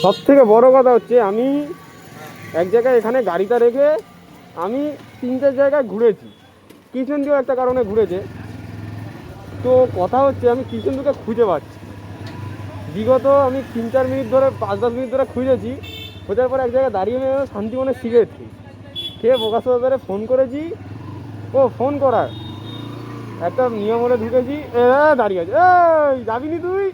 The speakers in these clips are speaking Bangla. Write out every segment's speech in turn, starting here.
সব থেকে বড় কথা হচ্ছে আমি এক জায়গায় এখানে গাড়িটা রেখে আমি 3-4 জায়গায় ঘুরেছি। কৃষ্ণেন্দুও একটা কারণে ঘুরেছে। তো কথা হচ্ছে আমি কৃষ্ণেন্দুকে খুঁজে পাচ্ছি। বিগত আমি 3-4 মিনিট ধরে 5-10 মিনিট ধরে খুঁজেছি। খোঁজার পর এক জায়গায় দাঁড়িয়ে শান্তিমনে সিগারেট খেয়ে প্রকাশ বাজারে ফোন করেছি। ও ফোন করার একটা নিয়মে ঢুকেছি, দাঁড়িয়ে আছে। এই যাবিনি তুই?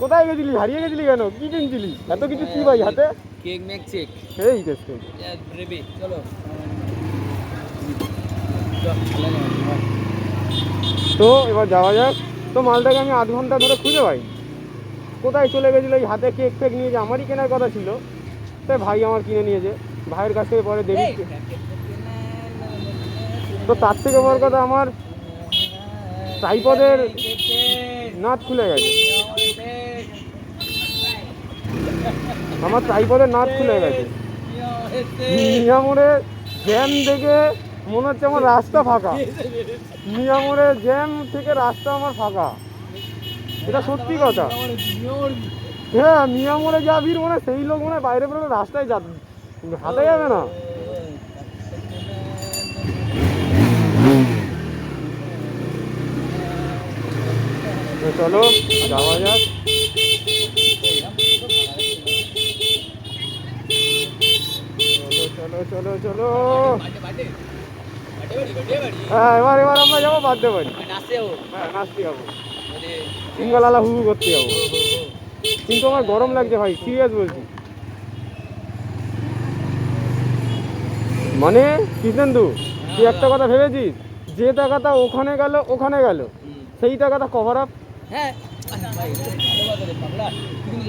কোথায় গেছিলি? হারিয়ে গেছিলি কেন? কি কিনছিলি? এত কিছু কি ভাই হাতে? কেক মেক চেক এই কেক চলো। তো এবার যাওয়া যাক। তো মালটাকে আমি 8 ঘন্টা ধরে খুঁজে পাই। কোথায় চলে গেছিলো? এই হাতে কেক ফেক নিয়ে যে আমারই কেনার কথা ছিল, তাই ভাই আমার কিনে নিয়েছে। ভাইয়ের কাছ থেকে পরে দেখি। তো তার থেকে বড় কথা আমার ট্রাইপডের নাট খুলে গেছে। আমার ট্রাইপডের নাট খুলে গেছে। মিয়ামোড়ে জ্যাম দেখে মনে হচ্ছে আমার রাস্তা ফাঁকা। মিয়ামোড়ে জ্যাম থেকে রাস্তা আমার ফাঁকা, এটা সত্যি কথা। হ্যাঁ, মিয়ামোড়ে যা ভিড় মনে সেই লোক মনে বাইরে বেরোলে রাস্তায় হাতে যাবে না। চলো যাওয়া যাক। চলো চলো চলো। হ্যাঁ, এবার আমরা যাবো বার্থডে বাড়ি। হ্যাঁ, নাচতে যাবো, সিঙ্গলালা হু করতে যাবো। কিন্তু আমার গরম লাগছে ভাই, সিরিয়াস বলছি। মানে কৃষ্ণেন্দু, তুই একটা কথা ভেবেছিস? যে টাকাটা ওখানে গেল সেই টাকাটা কভার আপ। হ্যাঁ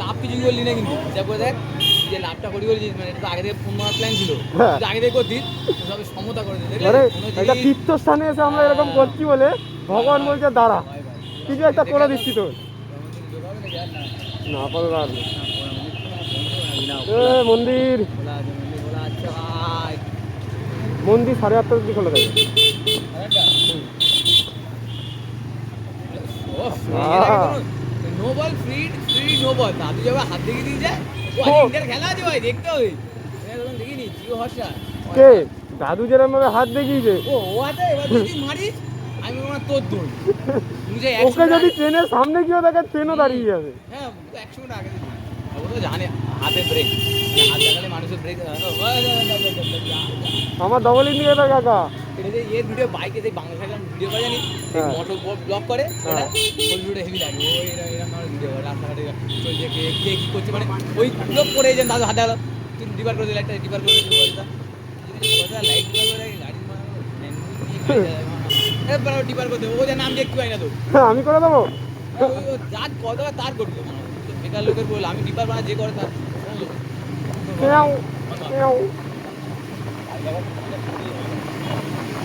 লাভ কিছু করলি না, কিন্তু দেখ যে লাভটা করি করেছিস, মানে এটা আগে থেকে ফোন মারার প্ল্যান ছিল, আগে থেকে করতিস সবে সমতা করে দিতে। একটা তীর্থস্থানে এসে আমরা এরকম করছি বলে ভগবান বলছে দাঁড়া কিছু একটা করে দিচ্ছি তোর। না পারবে মন্দির 8:30 অব্দি খোলা থাকে। No ball free no ball, দাদু যাবে হাত দেখে দিয়ে যায়। খেলা আছে ভাই, দেখতে হবে। দেখিনি জিও হর্ষা কে দাদু যেরকম ভাবে হাত দেখিয়েছে, ও আছে। এবার যদি মারিস আমি তোর দোল। ওকে যদি ট্রেনের সামনে গিয়ে দেখে ট্রেনও দাঁড়িয়ে যাবে। হ্যাঁ 100 মিনিট আগে ও তো জানে হাতে ব্রেক, হাত লাগালে মানুষের ব্রেক। আমার ডবল ইন্ডিকেটর কাকা। এটা যে এর ভিডিও বাইকে যে বাংলা ভিডিও করে জানি, মোটর ব্লক করে, এটা ওই ভিডিও হেভি লাগে। ও এরকম ভিডিও রাস্তাঘাটে চলছে, কে কি করছে, মানে ওই ব্লক করে যেন দাদু হাতে গেল, তুই ডিপার করে দিলে একটা ডিপার করে দিল লাইট ডিপার করে গাড়ি ডিপার করে দেবো। ও যে নাম দেখতে পাই না তো, আমি করে দেবো। যার কথা তার করবে, বেকার লোকের বল। আমি ডিপার বানা যে করে তার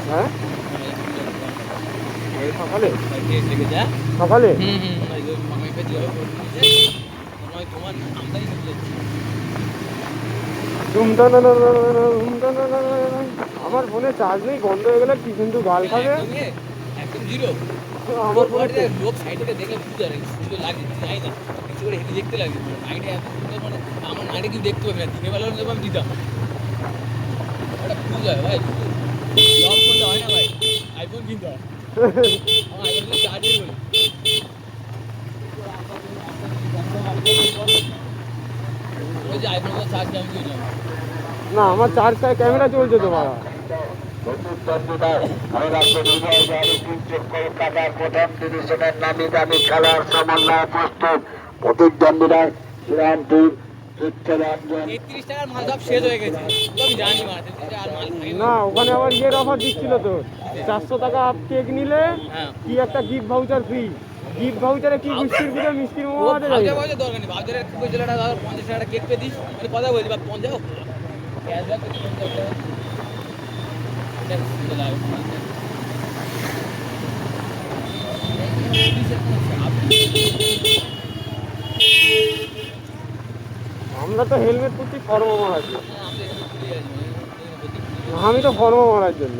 হ্যাঁ সকালে সকালে আমার ফোনে চার্জ নেই, বন্ধ হয়ে গেলে কি কিন্তু গাল খাবে। একদম জিরো। আমার লোক সাইডে দেখলে বুঝতে পারে সুন্দর লাগে, যাই না কিছু করে হেঁটে দেখতে লাগে। নাইটে এত সুন্দর, মানে আমার নাইটে কিছু দেখতে পাবে না, দিনের বেলা আমি দিতাম। ওটা খুব যায় ভাই, জব করলে হয় না ভাই, আইফোন কিনতে হয়। আমার আইফোন চার্জই বলি ওই যে আইফোন চার্জ আমি কিনলাম না, আমার চার্জটা ক্যামেরা চলছে তো বাবা। কলকাতার প্রথম ডিভিশনের নামি দামি খেলার সমন্বয় প্রস্তুত প্রতিদ্বন্দ্বীরা শ্রীরামপুর না, ওখানে আবার ইয়ের অফার দিচ্ছিল তো, 400 টাকা কেক নিলে কি একটা গিফট ভাউচার ফ্রি। গিফট ভাউচারে কি মিষ্টির ভিতরে মিষ্টির মোয়া আছে দরকার নেই। ভাউচারে 50 টাকা 50 টাকা কেক পেয়ে দিস, কথা বলছি বা 50 আমরা তো হেলমেট পরছি ফর্ম মারার জন্য। আমি তো ফর্ম মারার জন্য।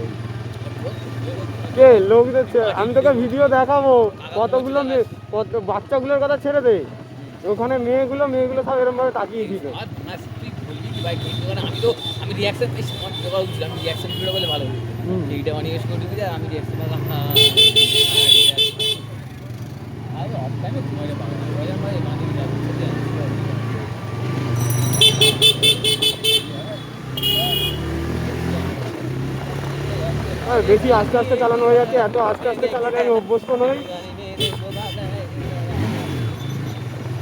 কে লোক দিচ্ছে? আমি তোকে ভিডিও দেখাবো কতগুলো মেয়ে, কত বাচ্চাগুলোর কথা ছেড়ে দে, ওখানে মেয়েগুলো সব এরকম ভাবে তাকিয়ে ছিল। আর না তুই বলবি কি ভাই কিন্তু মানে আমি রিয়াকশন পেয়েছি আমার ভিডিও করা উচিত, আমি রিয়াকশন ভিডিও বলে ভালো হতো। হুম। এইটা অনিবেশ করে দিবি আমি রিয়াকশন পেলাম আর অফ টাইমে ঘুমাইলে পাবো না ওই আমার মাঝে আর বেশি আস্তে আস্তে চালানো হয়ে যাচ্ছে, এত আস্তে আস্তে চালানো আমি অভ্যস্ত নই।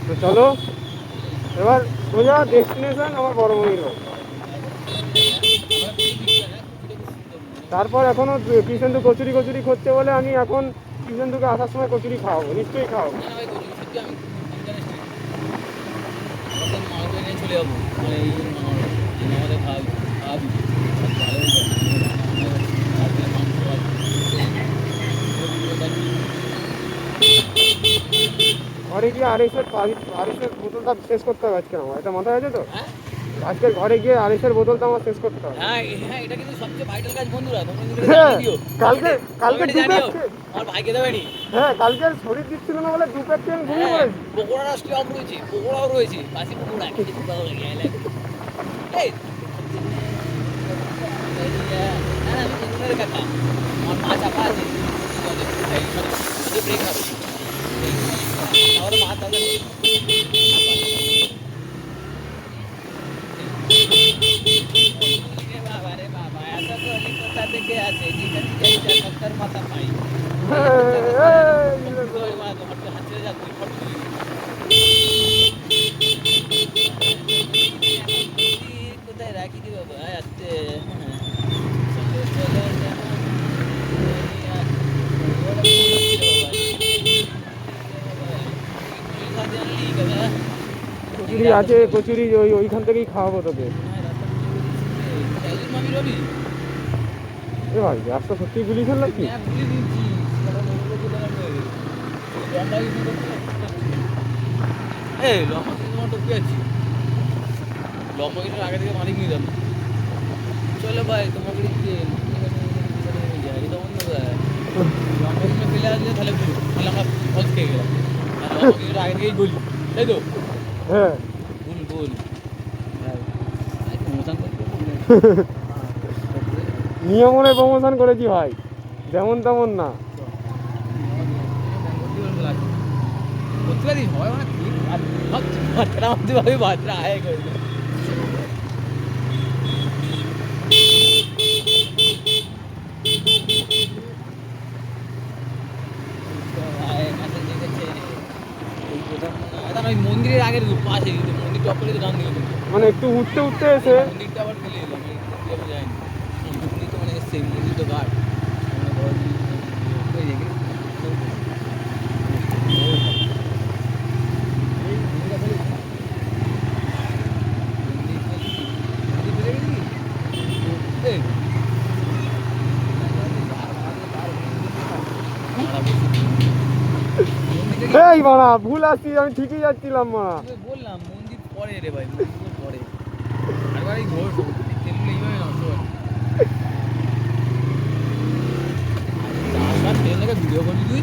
তো চলো এবার সোজা ডেস্টিনেশন আমার বড় মন্দির হোক। তারপর এখনো কৃষ্ণেন্দু কচুরি করছে বলে আমি এখন কৃষ্ণেন্দুকে আসার সময় কচুরি খাওয়াবো, নিশ্চয়ই খাওয়াবো। চলে যাবো মানে এই আমাদের খাওয়াবি ঘরে গিয়ে আড়াইশের বোতলটা শেষ করতে হবে আজকে আমার, এটা মাথায় আছে তো? আজকে ঘরে গিয়ে আড়াইশের বোতলটা আমার শেষ করতে হবে। হ্যাঁ হ্যাঁ এটা কিন্তু সবচেয়ে ভাইটাল কাজ বন্ধুরা, তোমরা কিন্তু হ্যাঁ, জানিয়ে দিও। কালকে জানিও আমার ভাইকে দেবে নি। হ্যাঁ কালকে শরীর দিচ্ছিল না বলে 2 প্যাক তেল ঘুমিয়ে পড়েছি। পকোড়া রাষ্ট্র অফ রয়েছে, পকোড়াও রয়েছে, বাসি পকোড়া খেতে খুব ভালো লাগে এই না না আমি বন্ধুদের কাকা আমার মা চাপা আছে ব্রেক হবে আমার মা তাহলে বাবা রে বাবা এত কোথা থেকে আছে যেখানে যাই সত্তর মাথা পাই কোথায় রাখি দিব আসতে কচুরি আছে, কচুরি ওইখান থেকেই খাওয়াবো তোকে। এ ভাই রাস্তা সত্যি গুলি ফেললাম কি? লম্বা কিছু আগে থেকে মালিক নিয়ে যাবে চলো ভাই তোমাকে লম্বা কিছু ফেলে আসলে তাহলে তাহলে আমরা ফলস খেয়ে গেলাম লম্বা কিছুটা আগে থেকেই গলি তাই তো হ্যাঁ ভুল নিয়মনে প্রমোশন করেছি ভাই, যেমন তেমন না। করতে পারিস হয় অনেক বাচ্চারা আমাদের ভাবে বাচ্চারা আয় করে মন্দিরের আগের পাশে মন্দির টপ করে ডান দিকে মানে একটু উঠতে এসে মন্দিরটা আবার ফেলে এলাম যায়নি মন্দির তো মানে এসছে মন্দির তো ঘাট এই মানা ভুল আসছি, আমি ঠিকই যাচ্ছিলাম মানা। বললাম মন্দির পরে রে ভাই মন্দির পরে আরবার এই ঘোর তেলগুলো এইভাবে নষ্ট হয় ভিডিও করবি তুই